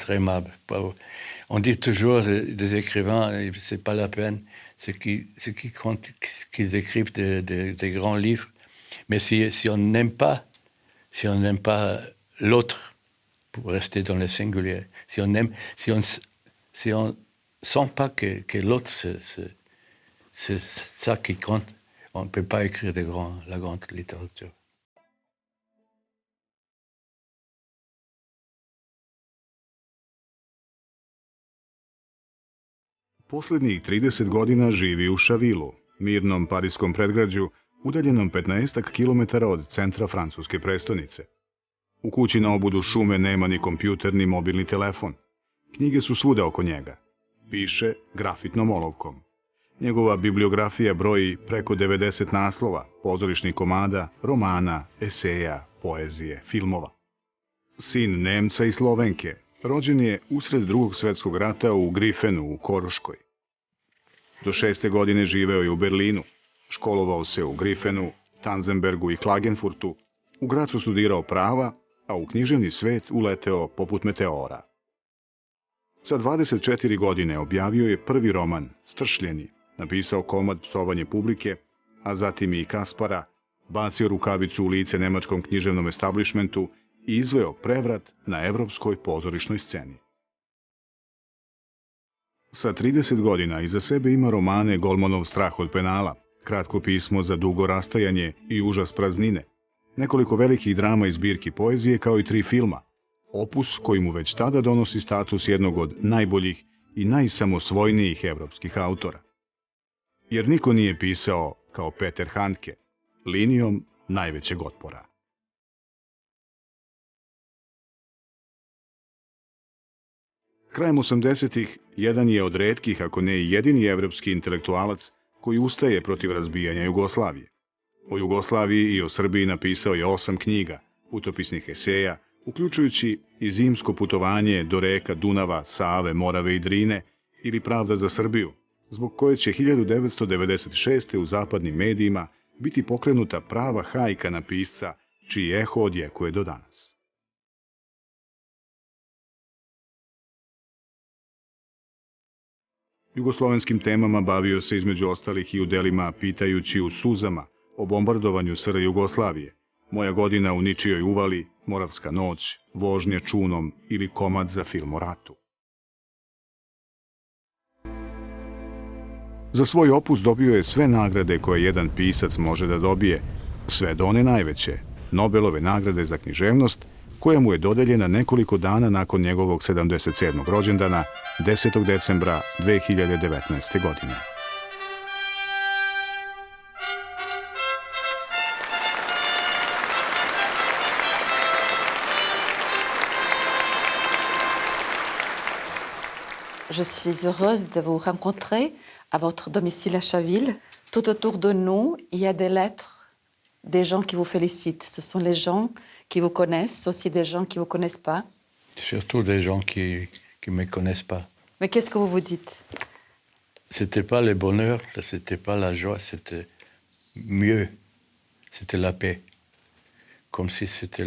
être aimable. On dit toujours des écrivains, c'est pas la peine. Ce qui compte, qu'ils écrivent des grands livres. Mais si on n'aime pas, l'autre, pour rester dans le singulier, si on sent pas que l'autre, c'est ça qui compte, on ne peut pas écrire la grande littérature. Poslednjih 30 godina živi u Šavilu, mirnom pariskom predgrađu, udaljenom 15 kilometara od centra francuske prestonice. U kući na obudu šume nema ni kompjuter ni mobilni telefon. Knjige su svuda oko njega. Piše grafitnom olovkom. Njegova bibliografija broji preko 90 naslova, pozorišnih komada, romana, eseja, poezije, filmova. Sin Nemca i Slovenke, rođen je usred Drugog svetskog rata u Grifenu u Koroškoj. Do 6. godine živeo je u Berlinu, školovao se u Grifenu, Tanzenbergu i Klagenfurtu, u Gracu studirao prava, a u književni svet uleteo poput meteora. Sa 24 godine objavio je prvi roman, Stršljeni, napisao komad Psovanje publike, a zatim i Kaspara, bacio rukavicu u lice nemačkom književnom establishmentu i izveo prevrat na evropskoj pozorišnoj sceni. Sa 30 godina iza sebe ima romane Golmanov strah od penala, Kratko pismo za dugo rastajanje i Užas praznine, nekoliko velikih drama i zbirki poezije kao i 3 filma, opus koji mu već tada donosi status jednog od najboljih i najsamosvojnijih evropskih autora. Jer niko nije pisao kao Peter Handke, linijom najvećeg otpora. Krajem 80-ih jedan je od retkih, ako ne i jedini evropski intelektualac koji ustaje protiv razbijanja Jugoslavije. O Jugoslaviji i o Srbiji napisao je 8 knjiga, putopisnih eseja, uključujući i Zimsko putovanje do reka Dunava, Save, Morave i Drine ili Pravda za Srbiju, zbog koje će 1996. u zapadnim medijima biti pokrenuta prava hajka na pisca, čiji eho odjekuje do danas. Jugoslovenskim temama bavio se između ostalih i u delima Pitajući u suzama o bombardovanju SR Jugoslavije, Moja godina u ničijoj uvali, Moravska noć, Vožnje čunom ili komad za film o ratu. Za svoj opus dobio je sve nagrade koje jedan pisac može da dobije, sve do one najveće, Nobelove nagrade za književnost, koja mu je dodeljena nekoliko dana nakon njegovog 77. rođendana, 10. decembra 2019. godine. Je suis heureuse de vous rencontrer à votre domicile à Chaville. Tout autour de nous, il y a des lettres, des gens qui vous félicitent. Ce sont les gens qui vous connaissent, aussi des gens qui ne vous connaissent pas. Surtout des gens qui ne me connaissent pas. Mais qu'est-ce que vous vous dites? C'était pas le bonheur, c'était pas la joie, c'était mieux. C'était la paix. Comme si c'était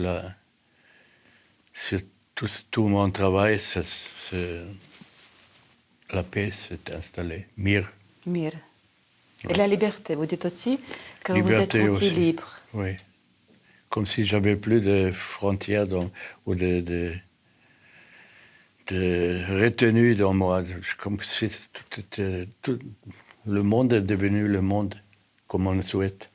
tout mon travail, la paix s'est installée. Mir. Mir. Ouais. Et la liberté, vous dites aussi que Liberté vous vous êtes senti aussi. libre. Oui. Comme si j'avais plus de frontières ou de retenues dans moi. Comme si tout le monde est devenu le monde comme on le souhaite.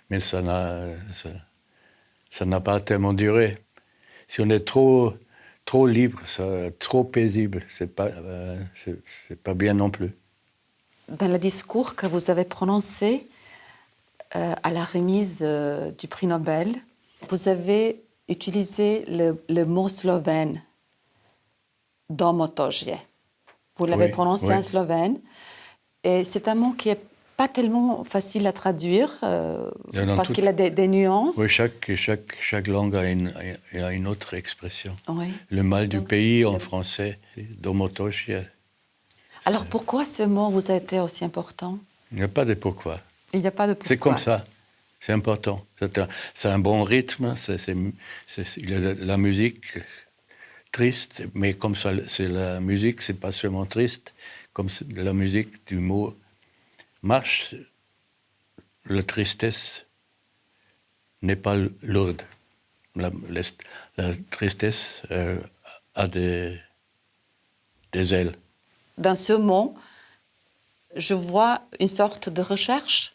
Mais ça n'a pas tellement duré. Si on est trop libre, trop paisible, c'est pas bien non plus. Dans le discours que vous avez prononcé à la remise du prix Nobel, vous avez utilisé le mot slovène, domotožje. Vous l'avez prononcé en slovène. Et c'est un mot qui n'est pas tellement facile à traduire parce qu'il a des nuances. Oui, chaque langue a une autre expression. Oui. Le mal du pays en français, domotožje. Alors pourquoi ce mot vous a été aussi important? Il n'y a pas de pourquoi. Il n'y a pas de pourquoi. C'est comme ça. C'est important. C'est un bon rythme. Il y a de la musique triste, mais comme ça, c'est la musique, c'est pas seulement triste, comme la musique du mot marche, la tristesse n'est pas lourde. La tristesse a des ailes. Dans ce mot, je vois une sorte de recherche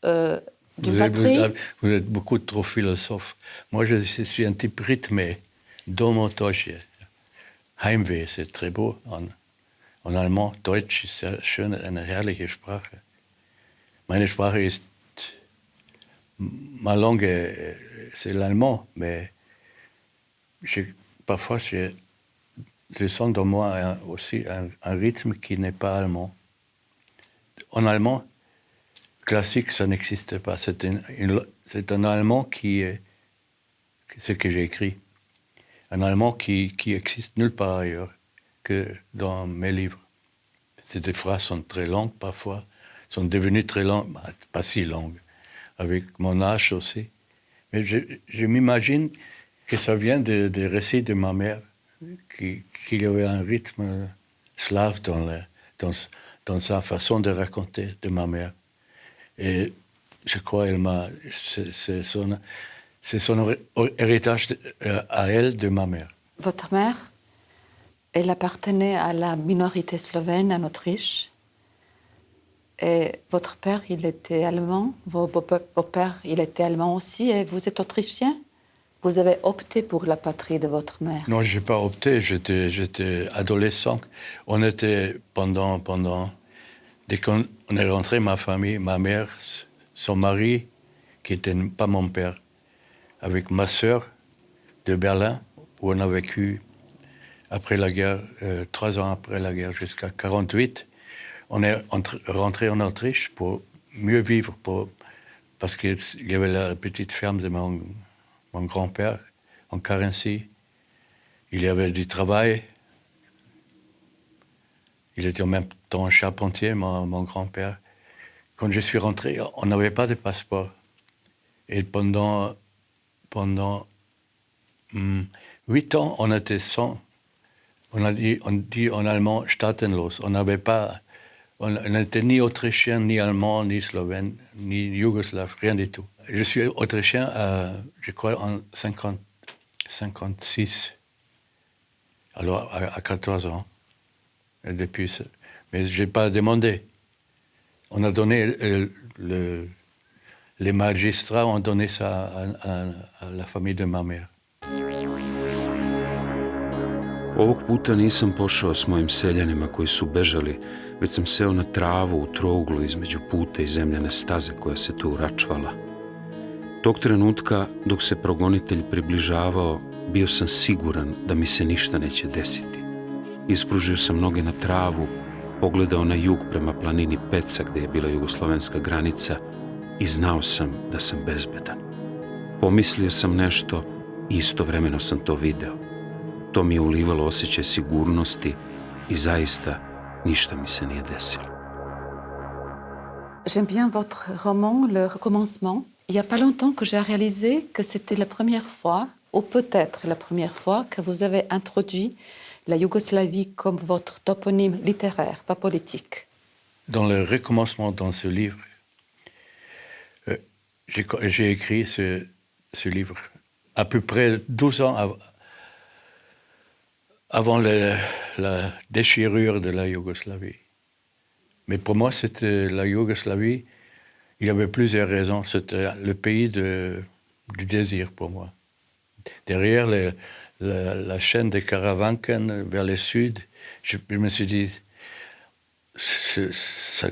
d'une patrie. Vous êtes beaucoup trop philosophe. Moi, je suis un type rythmé. Domotosche. Heimweh, c'est très beau. En allemand, Deutsch ist sehr schön, eine herrliche Sprache. Meine Sprache ist, ma langue, c'est l'allemand, mais parfois, je sens dans moi aussi un rythme qui n'est pas allemand. En allemand, classique, ça n'existe pas. C'est un allemand qui est ce que j'ai écrit. Un allemand qui existe nulle part ailleurs que dans mes livres. Ces phrases sont très longues parfois, sont devenues très longues, pas si longues, avec mon âge aussi. Mais je m'imagine que ça vient des récits de ma mère, qu'il y avait un rythme slave dans sa façon de raconter de ma mère. Et je crois c'est son héritage à elle de ma mère. Votre mère, elle appartenait à la minorité slovène en Autriche. Et votre père, il était allemand. Vos pères, il était allemand aussi. Et vous êtes autrichien. Vous avez opté pour la patrie de votre mère. Non, je n'ai pas opté. J'étais adolescent. On était pendant... Dès qu'on est rentré, ma famille, ma mère, son mari, qui n'était pas mon père, avec ma sœur de Berlin, où on a vécu après la guerre, 3 ans après la guerre, jusqu'à 1948. On est rentré en Autriche pour mieux vivre, parce qu'il y avait la petite ferme de mon grand-père en Carency. Il y avait du travail. Il était en même temps charpentier, mon grand-père. Quand je suis rentré, on n'avait pas de passeport. Et pendant 8 ans, on était sans. On dit en allemand staatenlos. On n'était ni autrichien, ni allemand, ni slovène, ni yougoslave, rien du tout. Je suis autrichien, je crois, en 56. Alors, à 14 ans. Et depuis ça. Mais je n'ai pas demandé. On a donné, les magistrats ont donné ça à la famille de ma mère. Ovog puta nisam pošao s mojim seljanima koji su bežali, već sam seo na travu u trouglu između puta i zemljane staze koja se tu račvala. Tog trenutka, dok se progonitelj približavao, bio sam siguran da mi se ništa neće desiti. Ispružio sam noge na travu, pogledao na jug prema planini Peca gde je bila jugoslovenska granica i znao sam da sam bezbedan. Pomislio sam nešto i istovremeno sam to video. To mi je ulivalo osjećaj sigurnosti i zaista ništa mi se nije desilo. J'aime bien votre roman, Le Recommencement. Il n'y a pas longtemps que j'ai réalisé que c'était la première fois, ou peut-être la première fois, que vous avez introduit la Yougoslavie comme votre toponyme littéraire, pas politique. Dans le recommencement dans ce livre, j'ai écrit ce livre à peu près 12 ans avant la déchirure de la Yougoslavie. Mais pour moi, c'était la Yougoslavie. Il y avait plusieurs raisons. C'était le pays du désir pour moi. Derrière la chaîne des Karavanken vers le sud, je me suis dit, ça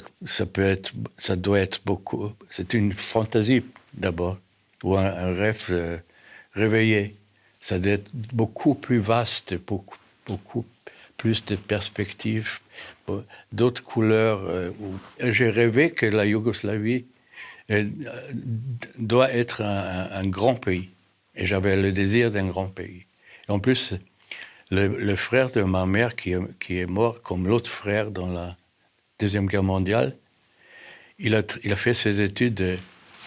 doit être beaucoup. C'est une fantaisie d'abord, ou un rêve réveillé. Ça doit être beaucoup plus vaste, beaucoup plus de perspectives, d'autres couleurs. J'ai rêvé que la Yougoslavie doit être un grand pays. Et j'avais le désir d'un grand pays. Et en plus, le frère de ma mère, qui est mort comme l'autre frère dans la Deuxième Guerre mondiale, il a fait ses études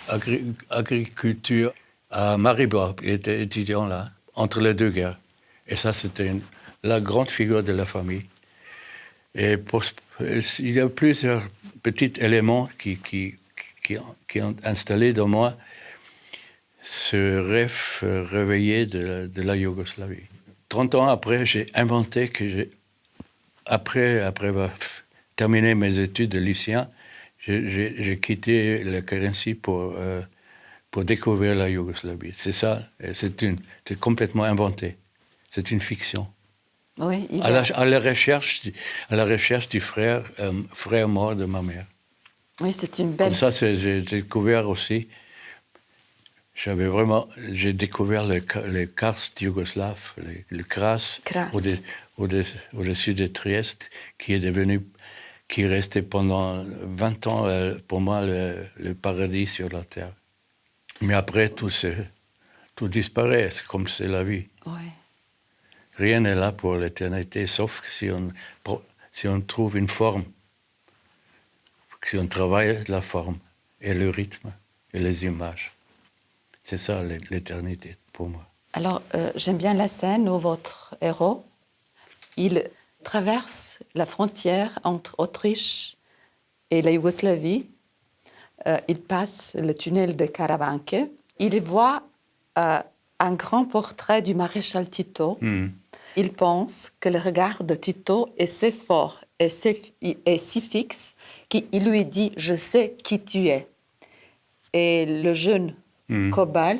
d'agriculture à Maribor. Il était étudiant là, entre les deux guerres. Et ça, c'était la grande figure de la famille. Et il y a plusieurs petits éléments qui ont installé dans moi ce rêve réveillé de la Yougoslavie. 30 ans après, j'ai inventé que après avoir terminé mes études de lycéen, j'ai quitté la Carinthie pour découvrir la Yougoslavie. C'est ça, c'est complètement inventé. C'est une fiction. Oui, À la recherche du frère mort de ma mère. Oui, c'est une belle... Comme ça, j'ai découvert aussi, j'ai découvert le karst yougoslave, le Kras, au-dessus de Trieste, qui est resté pendant 20 ans, pour moi, le paradis sur la terre. Mais après, tout disparaît, c'est comme c'est la vie. Oui. Rien n'est là pour l'éternité, sauf si on trouve une forme, si on travaille la forme et le rythme et les images. C'est ça l'éternité pour moi. Alors, j'aime bien la scène où votre héros, il traverse la frontière entre Autriche et la Yougoslavie. Il passe le tunnel de Karavanke. Il voit un grand portrait du maréchal Tito. Il pense que le regard de Tito est si fort et si fixe qu'il lui dit « Je sais qui tu es ». Et le jeune Kobal,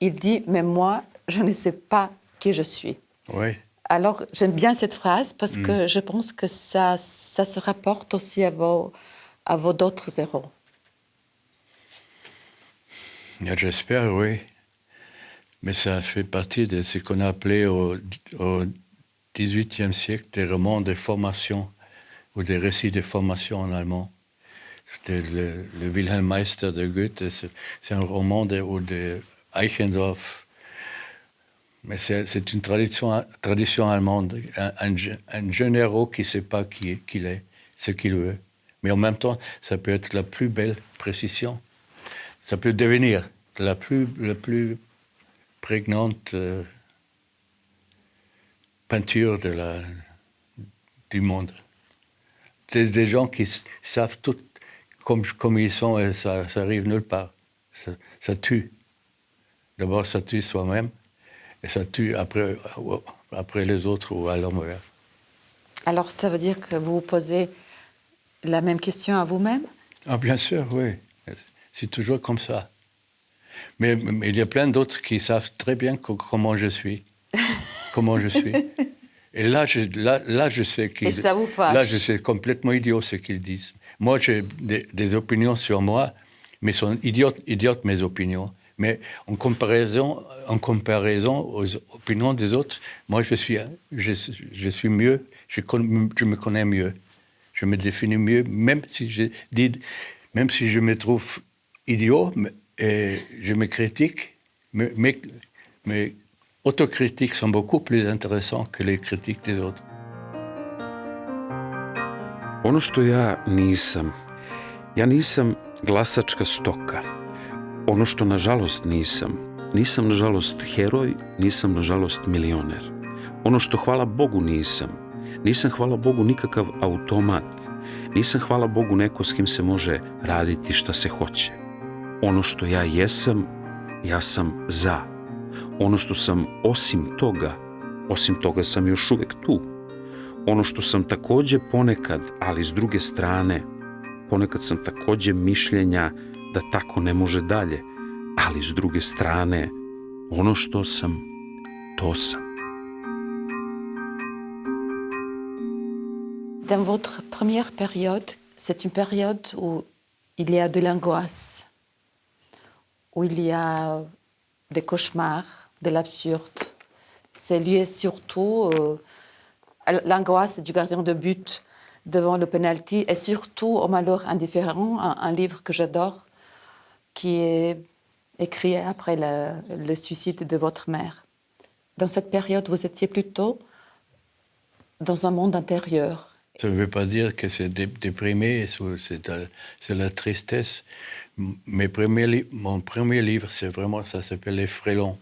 il dit « Mais moi, je ne sais pas qui je suis ». Oui. Alors, j'aime bien cette phrase parce que je pense que ça se rapporte aussi à vos d'autres héros. J'espère, oui. Mais ça fait partie de ce qu'on a appelé au XVIIIe siècle des romans de formation ou des récits de formation en allemand. Le Wilhelm Meister de Goethe, c'est un roman de Eichendorff. Mais c'est une tradition allemande. Un jeune héros qui ne sait pas qui il est, ce qu'il veut. Mais en même temps, ça peut être la plus belle précision. Ça peut devenir la plus prégnante peinture du monde. Des gens qui savent tout comme ils sont et ça arrive nulle part. Ça tue. D'abord, ça tue soi-même et ça tue après les autres ou à l'envers. Alors, ça veut dire que vous posez la même question à vous-même? Ah, bien sûr, oui. C'est toujours comme ça. Mais il y a plein d'autres qui savent très bien comment je suis. Comment je suis. Et là, je sais qu'ils... Et ça vous fâche? Là, je sais complètement idiot ce qu'ils disent. Moi, j'ai des opinions sur moi, mais sont idiotes mes opinions. Mais en comparaison aux opinions des autres, moi, je suis mieux, je me connais mieux. Je me définis mieux, même si je me trouve idiot, et je me critique, mes autocritiques sont beaucoup plus intéressantes que les critiques des autres. Ono što ja nisam glasačka stoka. Ono što nažalost nisam nažalost heroj, nisam nažalost milioner. Ono što hvala Bogu nisam hvala Bogu nikakav automat, nisam hvala Bogu neko s kim se može raditi šta se hoće. Ono što ja jesam, ja sam za. Ono što sam osim toga sam još uvek tu. Ono što sam takođe ponekad, ali s druge strane, ponekad sam takođe mišljenja da tako ne može dalje, ali s druge strane, ono što sam, to sam. Dans votre première période, c'est une période où il y a de l'angoisse, où il y a des cauchemars, de l'absurde. C'est lié surtout à l'angoisse du gardien de but devant le penalty et surtout au malheur indifférent, un livre que j'adore, qui est écrit après le suicide de votre mère. Dans cette période, vous étiez plutôt dans un monde intérieur. Ça ne veut pas dire que c'est déprimé, c'est la tristesse. Mon premier livre, c'est vraiment, ça s'appelle Les Frélons.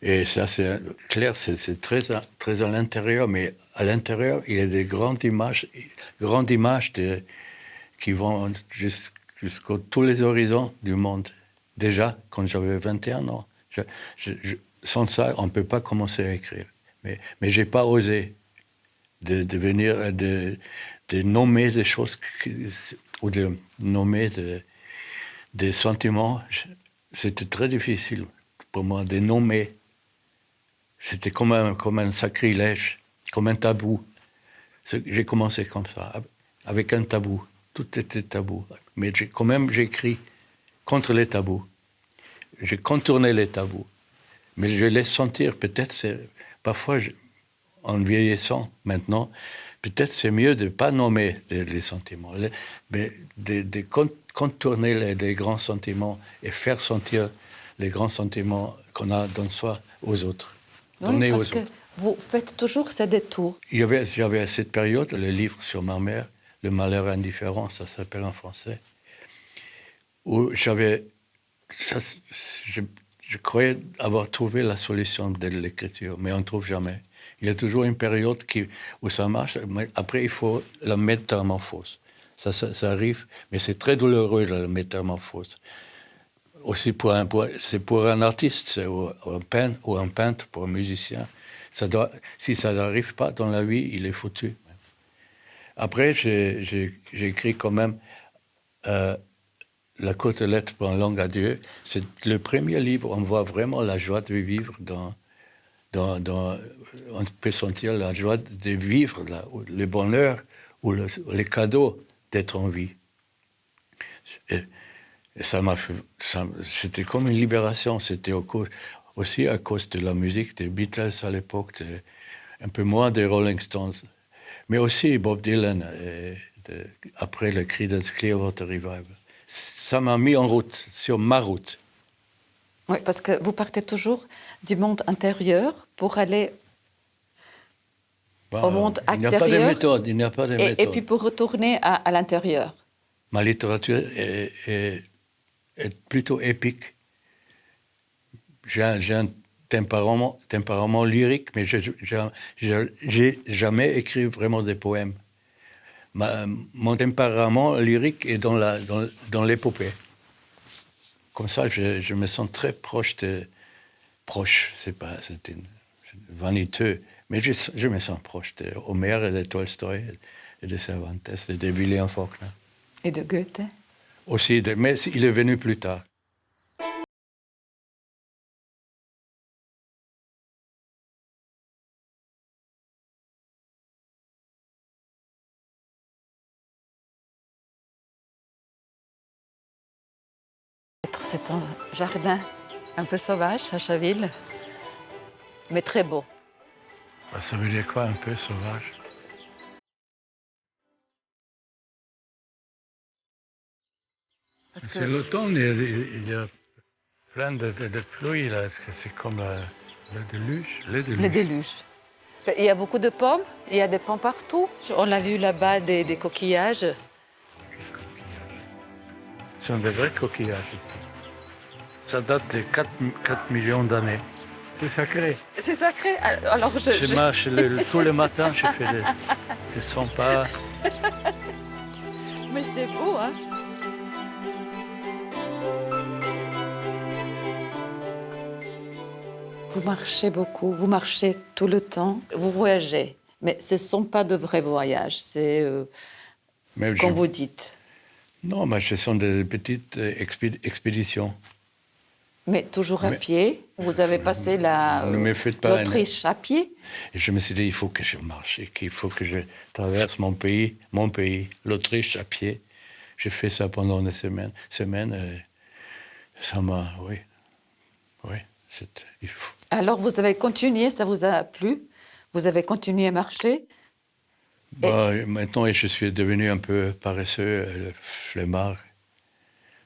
Et ça, c'est clair, c'est très à l'intérieur, mais à l'intérieur, il y a des grandes images qui vont jusqu'à tous les horizons du monde. Déjà, quand j'avais 21 ans, sans ça, on ne peut pas commencer à écrire. Mais je n'ai pas osé de nommer des choses ou de nommer des sentiments. C'était très difficile pour moi de nommer. C'était comme un sacrilège, comme un tabou. J'ai commencé comme ça, avec un tabou. Tout était tabou. Mais quand même, j'écris contre les tabous. J'ai contourné les tabous. Mais je laisse sentir, peut-être, parfois, en vieillissant maintenant, peut-être c'est mieux de ne pas nommer les sentiments, mais de contourner les grands sentiments et faire sentir les grands sentiments qu'on a dans soi aux autres. Oui, parce que vous faites toujours ces détours. J'avais à cette période le livre sur ma mère, Le malheur indifférent, ça s'appelle en français, où je croyais avoir trouvé la solution de l'écriture, mais on ne trouve jamais. Il y a toujours une période où ça marche, mais après il faut la métamorphose. Ça arrive, mais c'est très douloureux la métamorphose. Aussi c'est pour un artiste, ou un peintre, pour un musicien. Si ça n'arrive pas dans la vie, il est foutu. Après, j'ai écrit quand même La courte lettre pour un long adieu. C'est le premier livre où on voit vraiment la joie de vivre on peut sentir la joie de vivre, le bonheur ou les cadeaux d'être en vie. Et c'était comme une libération. C'était aussi à cause de la musique des Beatles à l'époque, un peu moins des Rolling Stones, mais aussi Bob Dylan, après le Creedence Clearwater Revival. Ça m'a mis en route, sur ma route. Oui, parce que vous partez toujours du monde intérieur pour aller au monde extérieur. Il n'y a pas de méthode. Et puis pour retourner à l'intérieur. Ma littérature est plutôt épique. J'ai un tempérament lyrique, mais j'ai jamais écrit vraiment des poèmes. Mon tempérament lyrique est dans l'épopée. Comme ça, je me sens très proche, c'est vaniteux, mais je me sens proche de Homère et de Tolstoï et de Cervantes et de William Faulkner. Et de Goethe. Aussi, mais il est venu plus tard. C'est un jardin un peu sauvage à Chaville, mais très beau. Ça veut dire quoi, un peu sauvage? C'est l'automne, il y a plein de pluie, là. C'est comme le déluge. Le déluge. Il y a beaucoup de pommes, il y a des pommes partout. On a vu là-bas des coquillages. Ce sont des vrais coquillages. Ça date de 4 millions d'années. C'est sacré. C'est sacré. Alors je marche tous les matins, je fais des 100 pas. Mais c'est beau, hein? Vous marchez beaucoup, vous marchez tout le temps, vous voyagez. Mais ce ne sont pas de vrais voyages, c'est comme vous dites. Non, mais ce sont des petites expéditions. Mais toujours à pied. Vous avez passé l'Autriche à pied. Et je me suis dit, il faut que je marche, et qu'il faut que je traverse mon pays, l'Autriche à pied. J'ai fait ça pendant des semaines et ça m'a, oui, il faut. Alors vous avez continué, ça vous a plu? Vous avez continué à marcher? Maintenant, je suis devenu un peu paresseux, flemmard.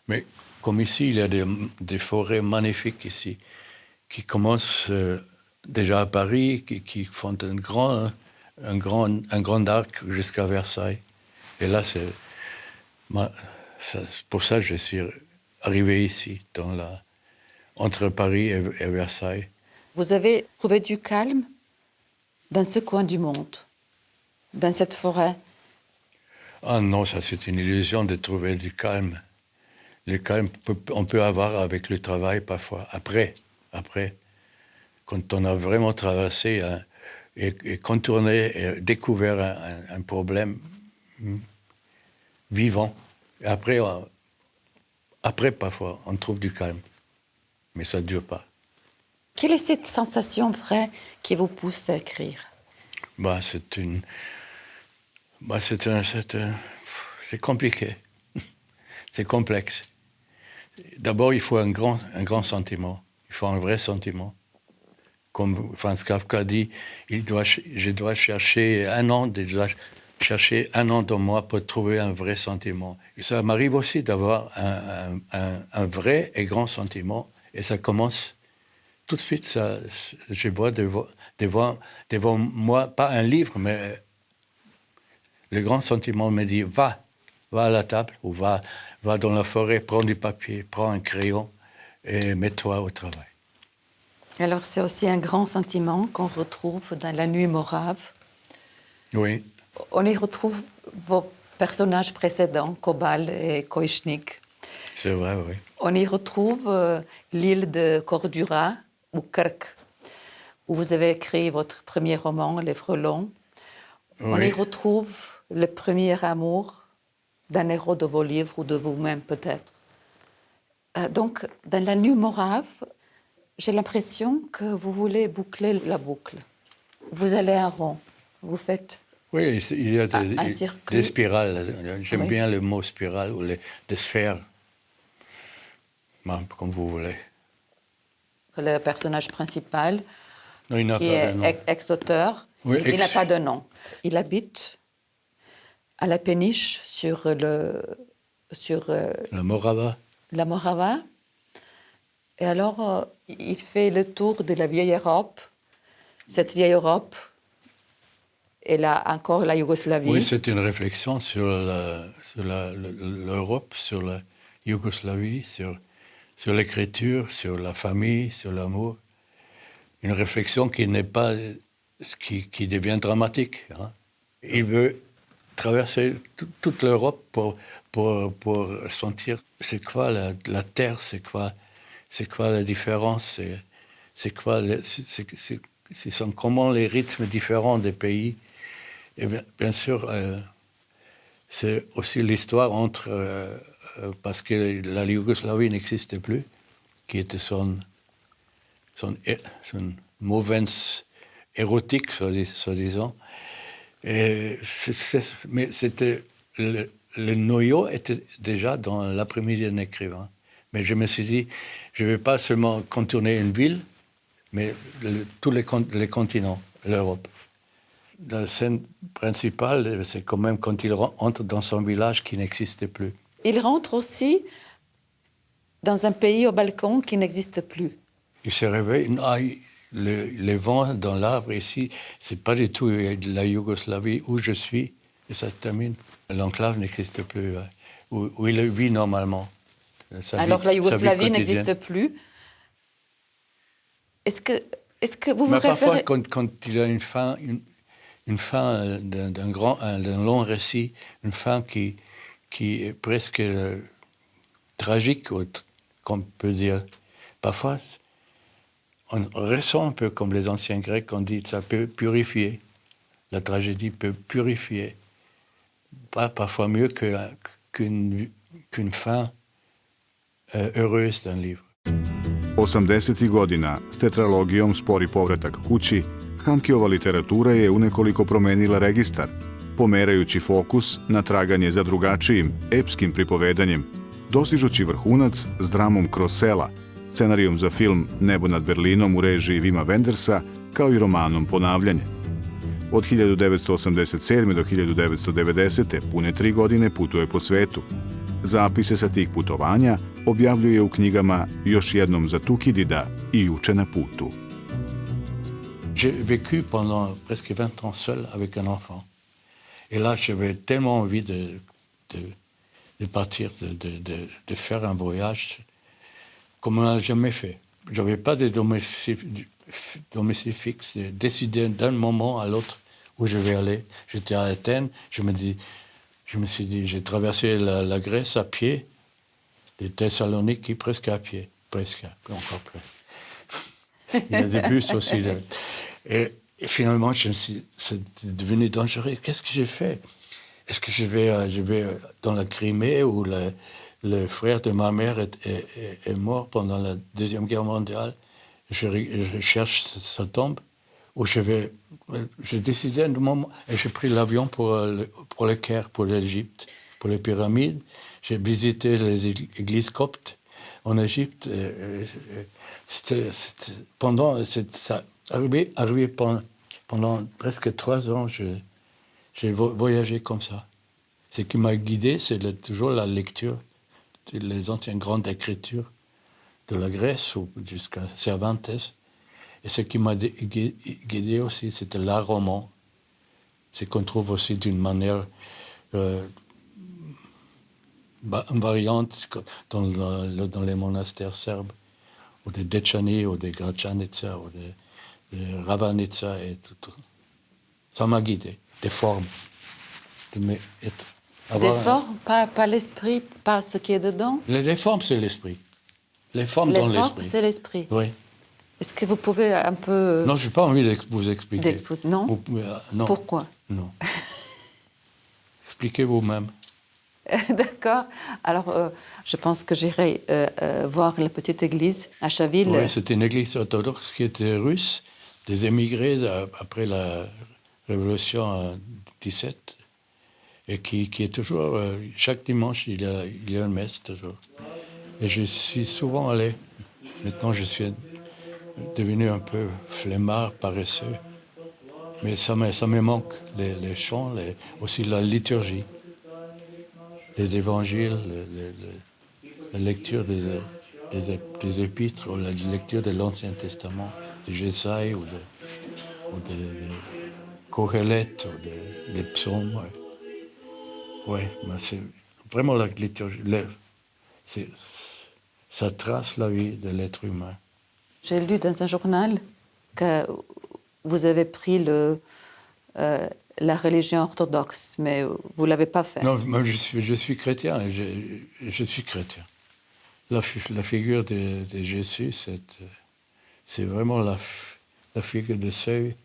Mais comme ici, il y a des forêts magnifiques ici, qui commencent déjà à Paris, qui font un grand arc jusqu'à Versailles. Et là, pour ça que je suis arrivé ici, entre Paris et Versailles. Vous avez trouvé du calme dans ce coin du monde, dans cette forêt. Ah non, ça c'est une illusion de trouver du calme. Le calme, on peut avoir avec le travail parfois. Après, quand on a vraiment traversé et contourné et découvert un problème vivant, et après, parfois, on trouve du calme. Mais ça ne dure pas. Quelle est cette sensation vraie qui vous pousse à écrire? C'est compliqué. C'est complexe. D'abord, il faut un grand sentiment. Il faut un vrai sentiment. Comme Franz Kafka dit, je dois chercher un an dans moi pour trouver un vrai sentiment. Et ça m'arrive aussi d'avoir un vrai et grand sentiment. Et ça commence tout de suite. Je vois devant moi, pas un livre, mais le grand sentiment me dit, va à la table ou va dans la forêt, prends du papier, prends un crayon et mets-toi au travail. Alors c'est aussi un grand sentiment qu'on retrouve dans La Nuit morave. Oui. On y retrouve vos personnages précédents, Cobal et Koïchnik. C'est vrai, oui. On y retrouve l'île de Cordura, ou Krk, où vous avez écrit votre premier roman, Les Frelons. Oui. On y retrouve le premier amour d'un héros de vos livres ou de vous-même peut-être. Donc, dans La Nuit morave, j'ai l'impression que vous voulez boucler la boucle. Vous allez en rond, vous faites... Oui, il y a des spirales. J'aime bien le mot spirale ou des sphères, comme vous voulez. Le personnage principal, non, qui est ex-auteur, oui, il n'a pas de nom. Il habite à la péniche sur la Morava. La Morava. Et alors, il fait le tour de la vieille Europe. Cette vieille Europe, et là encore la Yougoslavie. Oui, c'est une réflexion sur l'Europe, sur la Yougoslavie, sur l'écriture, sur la famille, sur l'amour. Une réflexion qui n'est pas... qui devient dramatique. Hein. Il veut traverser toute l'Europe pour sentir c'est quoi la terre, c'est quoi la différence, ce sont comment les rythmes différents des pays. Et bien sûr, c'est aussi l'histoire entre... parce que la Yougoslavie n'existe plus, qui était son mouvance érotique, soi-disant. Mais c'était le noyau était déjà dans l'après-midi d'un écrivain. Mais je me suis dit, je ne vais pas seulement contourner une ville, mais tous les continents, l'Europe. La scène principale, c'est quand même quand il entre dans son village qui n'existe plus. Il rentre aussi dans un pays au Balkan qui n'existe plus. Il se réveille. Non, les vents dans l'arbre ici, c'est pas du tout la Yougoslavie où je suis, et ça se termine. L'enclave n'existe plus, où il vit normalement. Alors la Yougoslavie n'existe plus. Est-ce que vous vous parfois, référez... quand il y a une fin d'un long récit, une fin qui est presque tragique, qu'on peut dire. Parfois, on ressent un peu comme les anciens Grecs, on dit ça peut purifier. La tragédie peut purifier. Parfois mieux qu'une fin heureuse d'un livre. 80. godina s tetralogijom Spori povratak kući, Handkeova literatura je unekoliko promenila registar, pomerajući fokus na traganje za drugačijim, epskim pripovedanjem, dostižući vrhunac s dramom Kroz sela, scenarijom za film Nebo nad Berlinom u režiji Vima Wendersa, kao i romanom Ponavljanje. Od 1987. do 1990. pune 3 godine putuje po svetu. Zapise sa tih putovanja objavljuje u knjigama Još jednom za Tukidida i Juče na putu. J'ai vécu pendant presque 20 ans seul avec un enfant. Et là, j'avais tellement envie de partir, de faire un voyage comme on n'a jamais fait. Je n'avais pas de domicile fixe, de décider d'un moment à l'autre où je vais aller. J'étais à Athènes, je me suis dit, j'ai traversé la Grèce à pied, de Thessalonique presque à pied, presque, encore plus. Il y a des bus aussi. Et finalement, c'est devenu dangereux. Qu'est-ce que j'ai fait? Est-ce que je vais dans la Crimée où le frère de ma mère est mort pendant la Deuxième Guerre mondiale? Je cherche sa tombe. Où j'ai décidé un moment, et j'ai pris l'avion pour le Caire, pour l'Égypte, pour les pyramides. J'ai visité les églises coptes en Égypte. Arrivé pendant presque 3 ans, j'ai voyagé comme ça. Ce qui m'a guidé, c'est toujours la lecture des anciennes grandes écritures de la Grèce jusqu'à Cervantes. Et ce qui m'a guidé aussi, c'était l'art roman. C'est qu'on trouve aussi d'une manière variante dans les monastères serbes, ou des Dečani, ou des Gračanica, ou des Ravanica, et tout. Ça m'a guidé, des formes. Des formes, pas l'esprit, pas ce qui est dedans? Les formes, c'est l'esprit. Les formes dans l'esprit. Les formes, c'est l'esprit. Oui. Est-ce que vous pouvez un peu... Non, je n'ai pas envie de vous expliquer. Non. Non. Pourquoi? Non. Expliquez vous-même. D'accord. Alors, je pense que j'irai voir la petite église à Chaville. Oui, c'était une église orthodoxe qui était russe, des émigrés après la Révolution en 17, et qui est toujours, chaque dimanche, il y a une messe toujours. Et je suis souvent allé. Maintenant, je suis devenu un peu flemmard, paresseux. Mais ça me manque, les chants, aussi la liturgie, les évangiles, la lecture des épîtres, ou la lecture de l'Ancien Testament, de Jésaïe ou de Kohelet, ou des psaumes. Oui, c'est vraiment la liturgie. Ça trace la vie de l'être humain. J'ai lu dans un journal que vous avez pris la religion orthodoxe, mais vous ne l'avez pas fait. Non, moi je suis chrétien. Je suis chrétien. La figure de Jésus, c'est vraiment la figure du seuil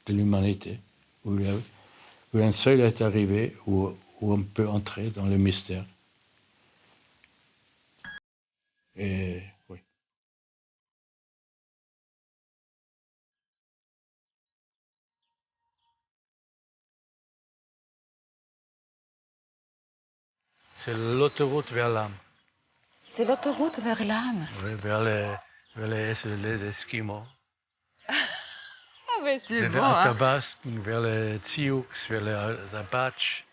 de l'humanité, où un seuil est arrivé, où on peut entrer dans le mystère. Et oui. C'est l'autoroute vers l'âme. C'est l'autoroute vers l'âme. Oui, vers les Esquimaux. Ah, mais c'est vers bon, les hein. Athabasques, vers les Sioux, vers les Apaches.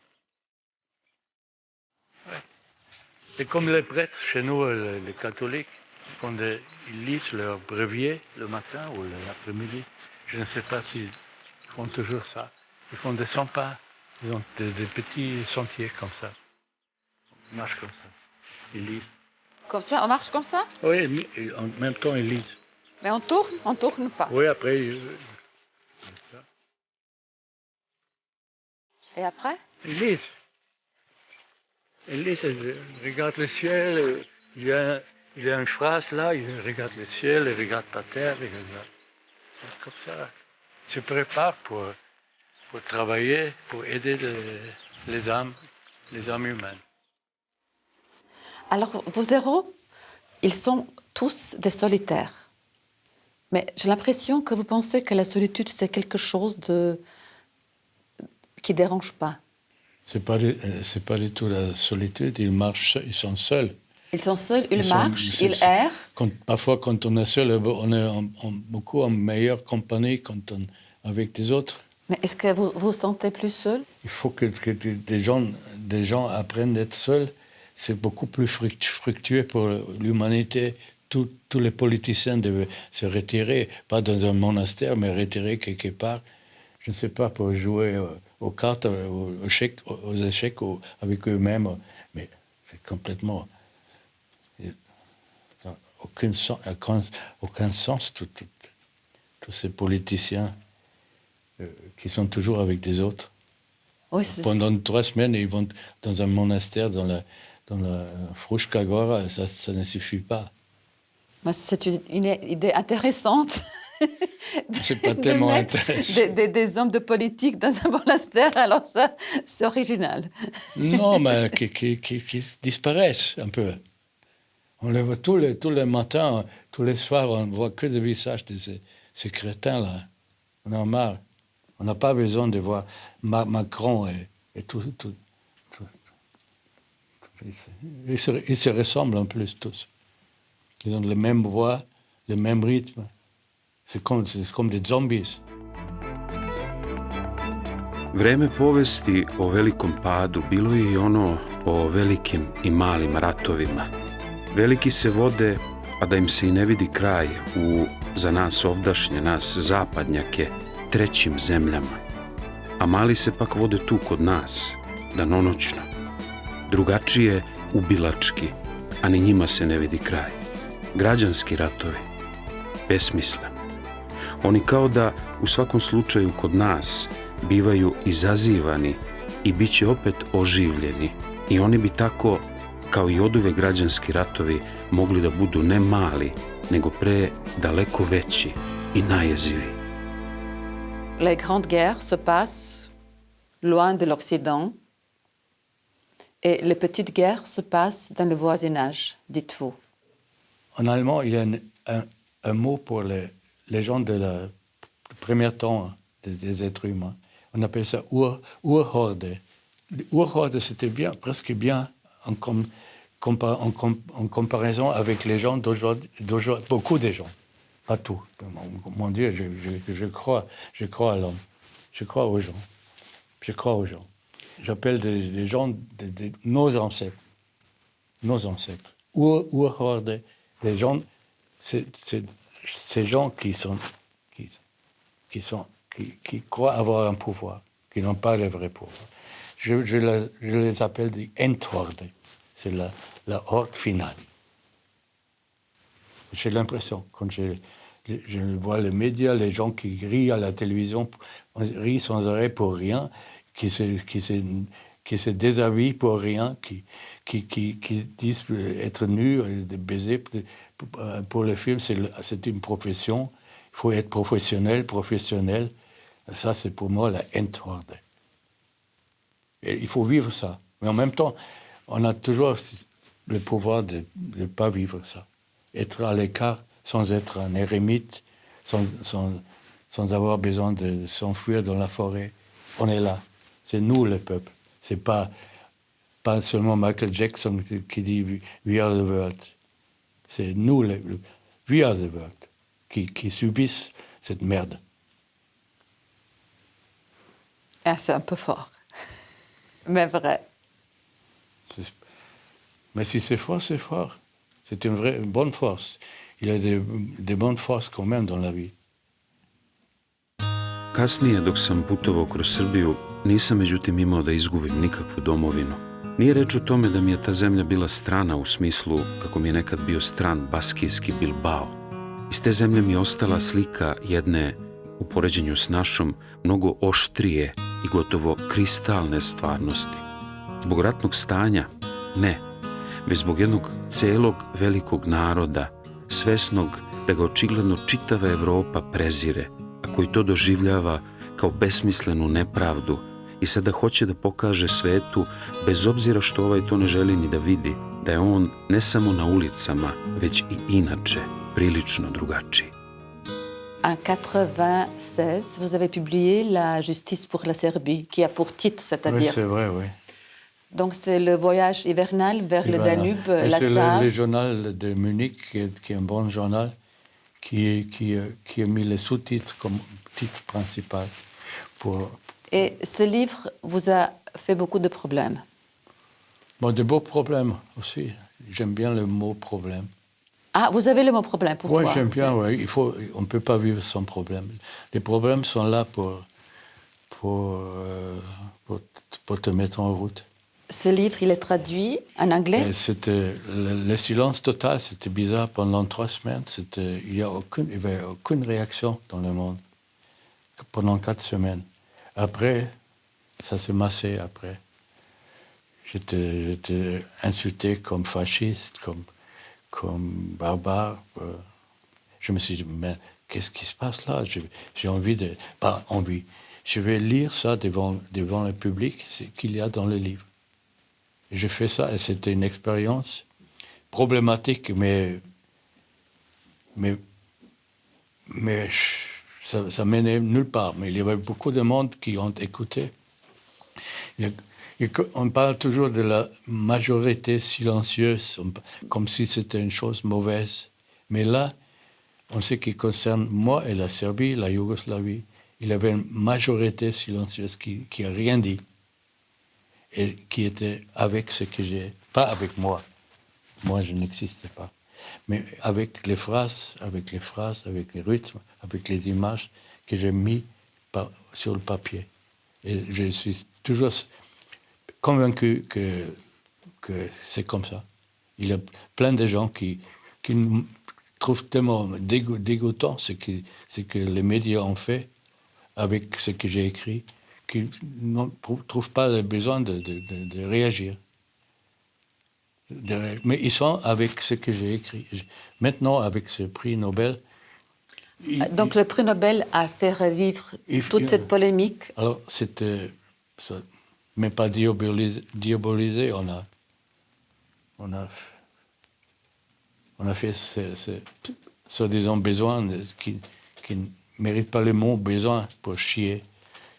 Ouais. C'est comme les prêtres chez nous, les catholiques, quand ils lisent leur brevier le matin ou l'après-midi. Je ne sais pas s'ils font toujours ça. Ils font des 100 pas. Ils ont des petits sentiers comme ça. Ils marchent comme ça. Ils lisent. Comme ça, on marche comme ça? Oui, et en même temps, ils lisent. Mais on tourne pas. Oui, après, ça. Et après? Ils lisent. Ils lisent, ils regardent le ciel. Il y a une phrase là, ils regardent le ciel, ils regardent la terre. C'est comme ça. Ils se préparent pour travailler, pour aider les âmes humaines. Alors, vos héros, ils sont tous des solitaires. Mais j'ai l'impression que vous pensez que la solitude, c'est quelque chose qui ne dérange pas. C'est pas du tout la solitude, ils marchent, ils sont seuls. Ils sont seuls, ils marchent, ils errent. Parfois, quand on est seul, on est beaucoup en meilleure compagnie avec des autres. Mais est-ce que vous vous sentez plus seul? Il faut que des gens apprennent d'être seuls. C'est beaucoup plus fructueux pour l'humanité. Tous les politiciens doivent se retirer, pas dans un monastère, mais retirer quelque part. Je ne sais pas, pour jouer aux cartes, aux échecs avec eux-mêmes. Mais c'est complètement... aucun sens, tous ces politiciens qui sont toujours avec des autres. Oui, Pendant 3 semaines, ils vont dans un monastère, dans la Fruška Gora, ça ne suffit pas. C'est une idée intéressante. C'est pas tellement intéressant. Des hommes de politique dans un monastère, alors ça, c'est original. Non, mais qui disparaissent un peu. On les voit tous les matins, tous les soirs, on ne voit que des visages de ces crétins-là. On en a marre. On n'a pas besoin de voir Macron et tout. Ils se ressemblent en plus tous. Ils ont la même voix, le même rythme. C'est comme des zombies. Vreme povesti o velikom padu bilo je i ono o velikim i malim ratovima. Veliki se vode, a da im se i ne vidi kraj u, za nas ovdašnje, nas zapadnjake, trećim zemljama. A mali se pak vode tu kod nas, danonoćno. Drugačije, ubilački, a ni njima se ne vidi kraj. Građanski ratovi, besmislen. Oni kao da u svakom slučaju kod nas bivaju izazivani i bit će opet oživljeni. I oni bi tako, kao i oduvek građanski ratovi, mogli da budu ne mali, nego pre daleko veći i najjeziviji. Les grandes guerres se passent loin de l'Occident et les petites guerres se passent dans le voisinage, dites-vous. En allemand, il y a un mot pour les gens de le premier temps des êtres humains. On appelle ça Urhorde. Urhorde, c'était bien, presque bien en comparaison avec les gens d'aujourd'hui, beaucoup de gens. Pas tout. Mon Dieu, je crois à l'homme. Je crois aux gens. J'appelle des gens de nos ancêtres. Urhorde. Les gens, ces gens qui croient avoir un pouvoir, qui n'ont pas le vrai pouvoir. Je les appelle des Endhorde. C'est la horde finale. J'ai l'impression, quand je vois les médias, les gens qui rient à la télévision, rient sans arrêt pour rien, qui se déshabillent pour rien, qui disent être nus, de baiser. Pour le film, c'est une profession. Il faut être professionnel. Ça, c'est pour moi la Endhorde. Et il faut vivre ça. Mais en même temps, on a toujours le pouvoir de ne pas vivre ça. Être à l'écart sans être un érémite, sans avoir besoin de s'enfuir dans la forêt. On est là. C'est nous, le peuple. C'est pas seulement Michael Jackson qui dit « We are the world ». C'est nous, we are the world, qui subissent cette merde. Ah, c'est un peu fort, mais vrai. Mais si c'est fort, c'est fort. C'est une bonne force. Il y a des bonnes forces quand même dans la vie. Kasnije, dok sam putovao kroz Srbiju, nisam međutim imao da izgubim nikakvu domovinu. Nije reč o tome da mi je ta zemlja bila strana u smislu kako mi je nekad bio stran baskijski Bilbao. Iz te zemlje mi je ostala slika jedne, u poređenju s našom, mnogo oštrije i gotovo kristalne stvarnosti. Zbog ratnog stanja? Ne. Već zbog jednog celog velikog naroda, svesnog da ga očigledno čitava Evropa prezire, a koji to doživljava kao besmislenu nepravdu i sada hoće da pokaže svetu, bez obzira što ovaj to ne želi ni da vidi, da je on ne samo na ulicama, već i inače prilično drugačiji. En 1996, vous avez publié La justice pour la Serbie, qui a pour titre, c'est-à-dire... Oui, c'est vrai, oui. Donc c'est le voyage hivernal vers le Danube, la c'est Save. Le journal de Munich, qui est un bon journal, qui a mis les sous-titres comme titre principal. Et ce livre vous a fait beaucoup de problèmes. Bon, de beaux problèmes aussi. J'aime bien le mot problème. Ah, vous avez le mot problème, pourquoi? Oui, j'aime bien, oui. On ne peut pas vivre sans problème. Les problèmes sont là pour te mettre en route. Ce livre, il est traduit en anglais? Et c'était le silence total, c'était bizarre pendant 3 semaines. Il n'y avait aucune réaction dans le monde pendant 4 semaines. Après, ça s'est massé après. J'étais insulté comme fasciste, comme barbare. Je me suis dit, mais qu'est-ce qui se passe là? J'ai envie de... Pas envie. Je vais lire ça devant le public, ce qu'il y a dans le livre. Et je fais ça, et c'était une expérience problématique, mais ça menait nulle part. Mais il y avait beaucoup de monde qui ont écouté. On parle toujours de la majorité silencieuse, comme si c'était une chose mauvaise. Mais là, en ce qui concerne moi et la Serbie, la Yougoslavie, il y avait une majorité silencieuse qui n'a rien dit et qui était avec ce que j'ai, pas avec moi. Moi, je n'existais pas. Mais avec les phrases, avec les rythmes, avec les images que j'ai mis sur le papier. Et je suis toujours convaincu que c'est comme ça. Il y a plein de gens qui trouvent tellement dégoûtant ce que les médias ont fait avec ce que j'ai écrit, qu'ils ne trouvent pas le besoin de réagir. Mais ils sont avec ce que j'ai écrit. Maintenant, avec ce prix Nobel... Donc le prix Nobel a fait revivre toute cette polémique. Alors, c'était... mais pas diabolisé. On a fait ce soi-disant besoin qui ne mérite pas le mot besoin pour chier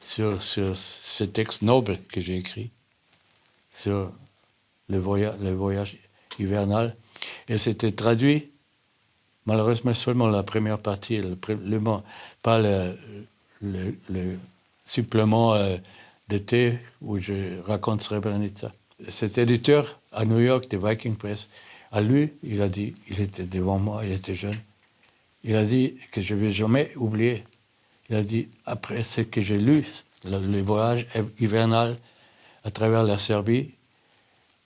sur ce texte noble que j'ai écrit sur le voyage hivernal. Et c'était traduit, malheureusement seulement la première partie, pas le supplément d'été où je raconte Srebrenica. Cet éditeur à New York de Viking Press, à lui, il a dit, il était devant moi, il était jeune, il a dit que je ne vais jamais oublier. Il a dit, après ce que j'ai lu, le voyage hivernal à travers la Serbie,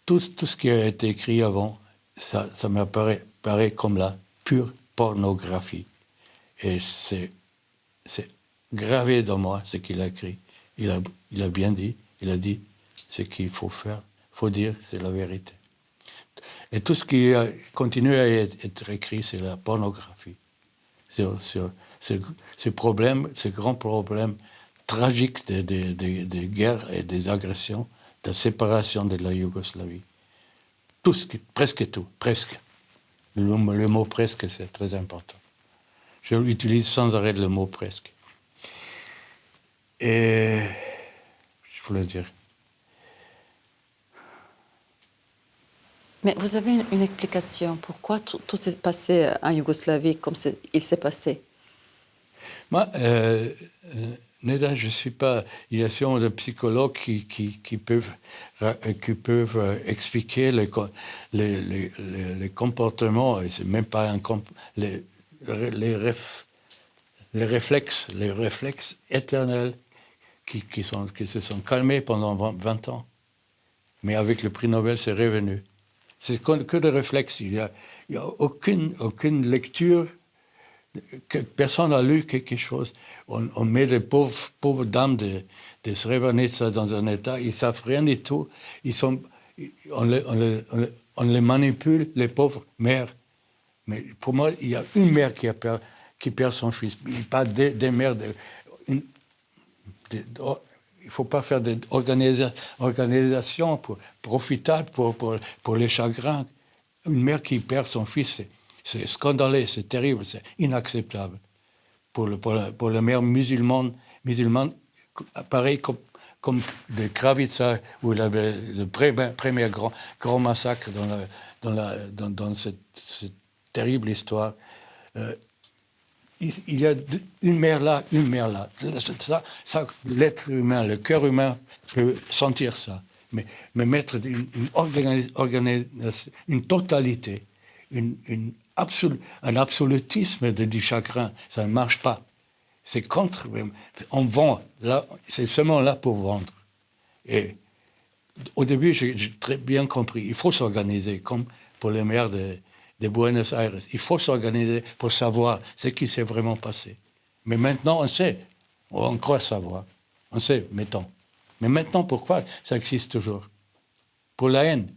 tout ce qui a été écrit avant, ça m'apparaît comme la pure pornographie. Et c'est gravé dans moi ce qu'il a écrit. Il a bien dit, il a dit ce qu'il faut faire, faut dire, c'est la vérité. Et tout ce qui a continué à être écrit, c'est la pornographie. Sur ce problème, ce grand problème tragique des guerres et des agressions, de la séparation de la Yougoslavie. Presque tout, presque. Le mot presque, c'est très important. Je utilise sans arrêt le mot presque. Et je voulais dire... Mais vous avez une explication pourquoi tout s'est passé en Yougoslavie comme il s'est passé? Moi, Neda, je ne suis pas... Il y a sûrement des psychologues qui peuvent expliquer les comportements, et c'est même pas les réflexes éternels qui se sont calmés pendant 20 ans. Mais avec le prix Nobel, c'est revenu. C'est que des réflexes. Il n'y a aucune lecture. Personne n'a lu quelque chose. On met les pauvres dames de Srebrenica dans un état, ils ne savent rien du tout. On les manipule, les pauvres mères. Mais pour moi, il y a une mère qui perd son fils. Pas des mères. Il ne faut pas faire des organisations profitables pour les chagrins. Une mère qui perd son fils, c'est scandaleux, c'est terrible, c'est inacceptable. Pour les mères musulmanes, pareil comme de Kravica, où il y avait le premier grand massacre dans cette terrible histoire. Il y a une mère là. Ça, l'être humain, le cœur humain peut sentir ça. Mais mettre une totalité, un absolutisme du chagrin, ça ne marche pas. C'est contre. On vend. Là, c'est seulement là pour vendre. Et au début, j'ai très bien compris. Il faut s'organiser, comme pour les maires de Buenos Aires. Il faut s'organiser pour savoir ce qui s'est vraiment passé. Mais maintenant, on sait. On croit savoir. On sait, mettons. Mais maintenant, pourquoi ça existe toujours? Pour la haine.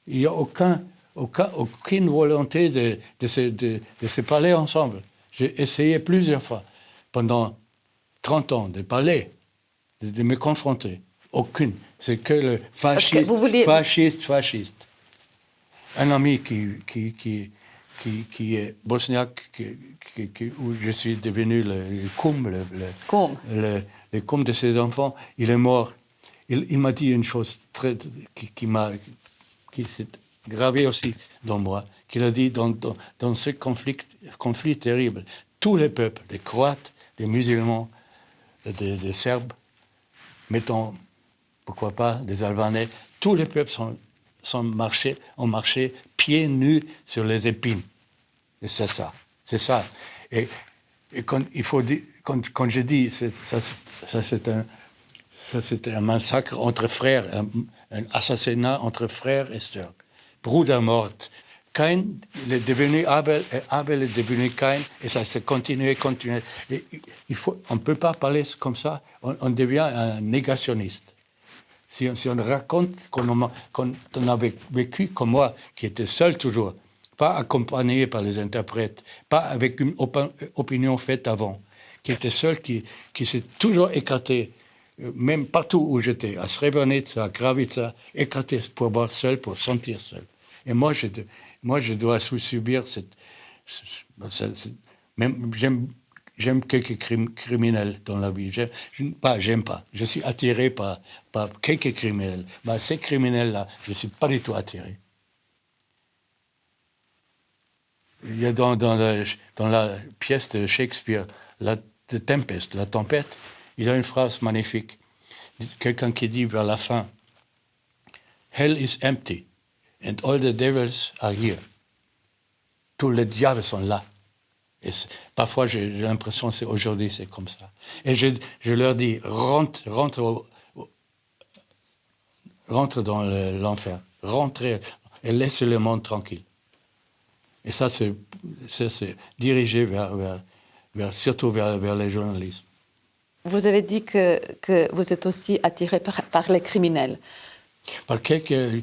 Il n'y a aucune volonté de se parler ensemble. J'ai essayé plusieurs fois, pendant 30 ans, de parler, de me confronter. Aucune. C'est que le fasciste. Un ami qui est bosniaque, où je suis devenu le cum de ses enfants, il est mort. Il m'a dit une chose qui s'est gravée aussi dans moi, qu'il a dit dans ce conflit terrible, tous les peuples, les Croates, les musulmans, des Serbes, mettons, pourquoi pas, des Albanais, tous les peuples ont marché pieds nus sur les épines. Et c'est ça. Et quand je dis, c'est un massacre entre frères, un assassinat entre frères et sœurs. Bruder mort. Cain, il est devenu Abel, et Abel est devenu Cain, et ça s'est continué. Et on ne peut pas parler comme ça, on devient un négationniste. Si on raconte qu'on avait vécu comme moi, qui était seul toujours, pas accompagné par les interprètes, pas avec une opinion faite avant, qui était seul, qui s'est toujours écarté, même partout où j'étais, à Srebrenica, à Kravica, écarté pour voir seul, pour sentir seul. Et moi, je dois subir même j'aime quelques criminels dans la vie. J'aime pas. Je suis attiré par quelques criminels. Mais ces criminels-là, je ne suis pas du tout attiré. Il y a dans la pièce de Shakespeare, la tempête, il y a une phrase magnifique. Quelqu'un qui dit vers la fin, « Hell is empty and all the devils are here. » Tous les diables sont là. Et parfois, j'ai l'impression que aujourd'hui, c'est comme ça. Et je leur dis, rentre dans l'enfer. Rentrez et laissez le monde tranquille. Et ça, c'est dirigé surtout vers les journalistes. Vous avez dit que vous êtes aussi attiré par les criminels. Parce que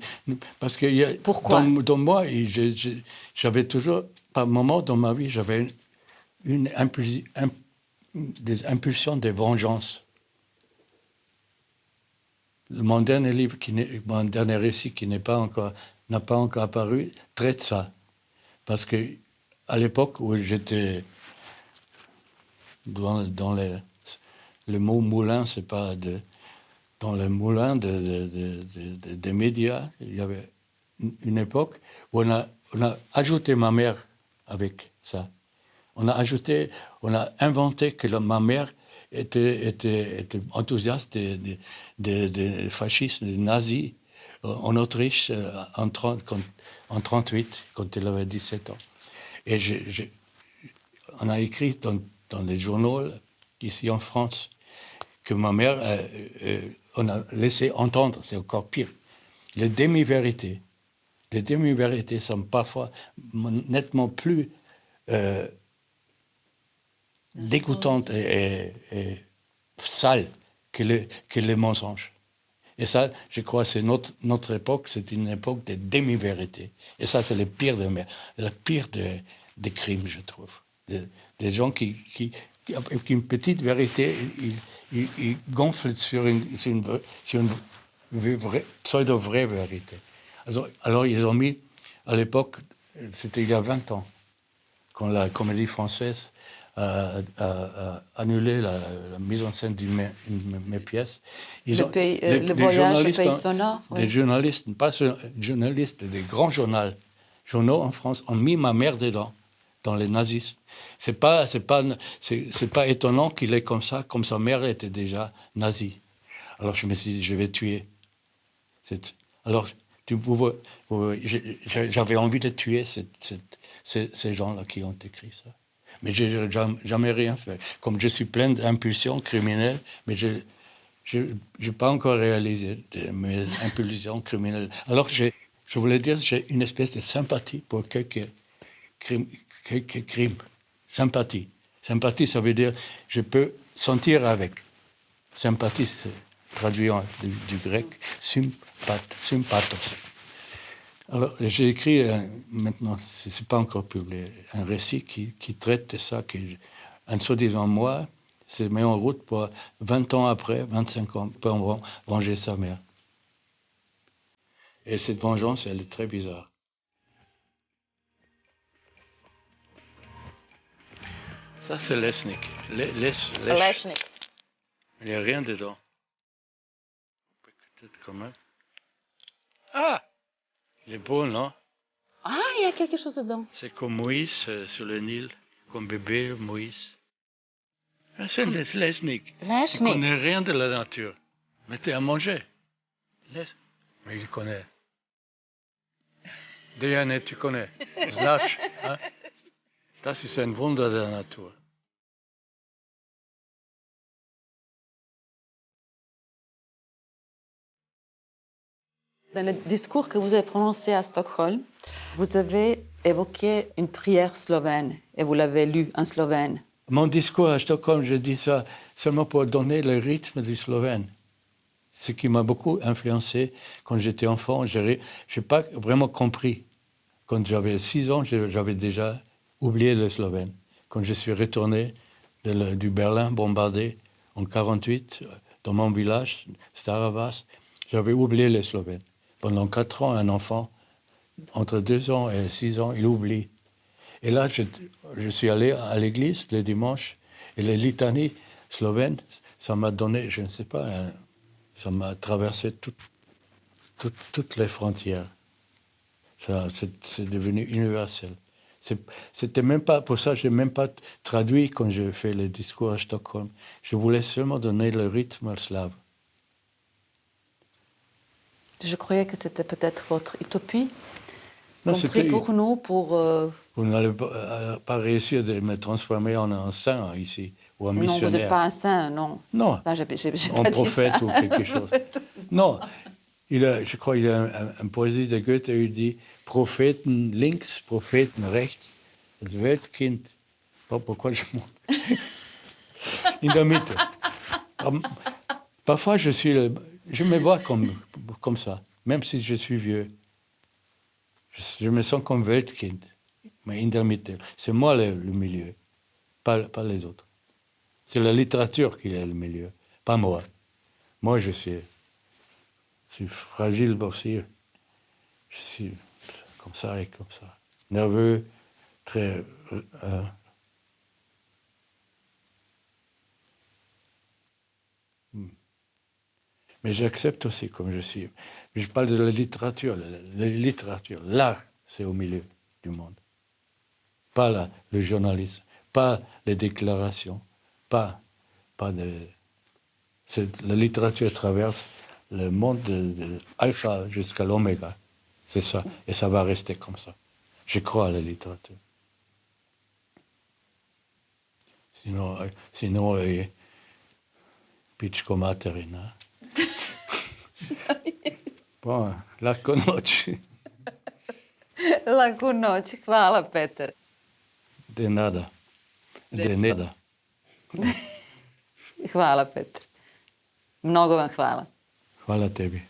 pourquoi? Dans moi, j'avais toujours, par moment dans ma vie, j'avais des impulsions de vengeance. Mon dernier récit qui n'a pas encore apparu traite ça. Parce que à l'époque où j'étais dans le mot moulin, c'est pas dans le moulin des médias, il y avait une époque où on a ajouté ma mère avec ça. On a inventé que ma mère était enthousiaste des fascistes, des nazis en Autriche en 1938, quand elle avait 17 ans. Et on a écrit dans les journaux, ici en France, que ma mère, on a laissé entendre, c'est encore pire, les demi-vérités. Les demi-vérités sont parfois nettement plus dégoûtantes et sales que les mensonges. Et ça, je crois, c'est notre époque, c'est une époque de demi-vérité. Et ça, c'est le pire des crimes, je trouve. Des gens qui avec une petite vérité, ils gonflent sur une pseudo-vraie vérité. Alors, ils ont mis, à l'époque, c'était il y a 20 ans, quand la Comédie Française a annulé la mise en scène de mes pièces. Le voyage au pays sonore. Des journalistes, pas journalistes, des grands journaux en France ont mis ma mère dedans, dans les nazismes. C'est pas étonnant qu'il est comme ça, comme sa mère était déjà nazie. Alors je me suis dit, je vais tuer. Alors j'avais envie de tuer ces gens-là qui ont écrit ça. Mais je n'ai jamais rien fait. Comme je suis plein d'impulsions criminelles, mais je Je n'ai pas encore réalisé mes impulsions criminelles. Alors, je voulais dire, j'ai une espèce de sympathie pour quelques crimes. Sympathie. Sympathie, ça veut dire je peux sentir avec. Sympathie, c'est traduit du grec sympathos. Alors, j'ai écrit, maintenant, ce n'est pas encore publié, un récit qui traite de ça, un soi-disant moi se met en route pour 20 ans après, 25 ans, pour venger sa mère. Et cette vengeance, elle est très bizarre. Ça, c'est Lesnik. Leshnik. Il n'y a rien dedans. Peut-être quand même. Ah! Il est beau, non? Ah, il y a quelque chose dedans. C'est comme Moïse sur le Nil, comme bébé Moïse. Ah, c'est Lesnik. Il ne connaît rien de la nature. Mettez à manger. Mais il connaît. Diane, tu connais. Znaš, hein? Das ist ein Wunder der Natur. Dans le discours que vous avez prononcé à Stockholm, vous avez évoqué une prière slovène et vous l'avez lu en slovène. Mon discours à Stockholm, je dis ça seulement pour donner le rythme du slovène. Ce qui m'a beaucoup influencé quand j'étais enfant. Je n'ai pas vraiment compris. Quand j'avais 6 ans, j'avais déjà oublié le slovène. Quand je suis retourné du Berlin bombardé en 1948, dans mon village, Staravas, j'avais oublié le slovène. Pendant 4 ans, un enfant, entre 2 ans et 6 ans, il oublie. Et là, je suis allé à l'église le dimanche, et les litanies slovènes, ça m'a donné, je ne sais pas, ça m'a traversé toutes les frontières. C'est devenu universel. C'était même pas, pour ça, je n'ai même pas traduit quand j'ai fait le discours à Stockholm. Je voulais seulement donner le rythme slave. Je croyais que c'était peut-être votre utopie. Non, compris pour nous, pour... Vous n'allez pas réussir de me transformer en saint ici, ou en missionnaire. Non, vous n'êtes pas un saint, non. Non, ça, j'ai en pas prophète dit ça. ou quelque chose. Non, je crois qu'il y a une poésie de Goethe, il dit « Propheten links, Propheten rechts, das Weltkind ». Pourquoi je monte in der Mitte. Parfois, je me vois comme ça, même si je suis vieux. Je me sens comme Weltkind, mais in der Mitte. C'est moi le milieu, pas les autres. C'est la littérature qui est le milieu, pas moi. Moi, je suis fragile aussi. Je suis comme ça et comme ça. Nerveux, très... Mais j'accepte aussi comme je suis. Mais je parle de la littérature. La littérature, l'art, c'est au milieu du monde. Pas le journalisme, pas les déclarations, pas de... La littérature traverse le monde de alpha jusqu'à l'oméga. C'est ça. Et ça va rester comme ça. Je crois à la littérature. Sinon pičko materina. Bon, laku noć. Laku noć. Hvala, Petar. De nada. De nada. Hvala, Petar. Mnogo vam hvala. Hvala tebi.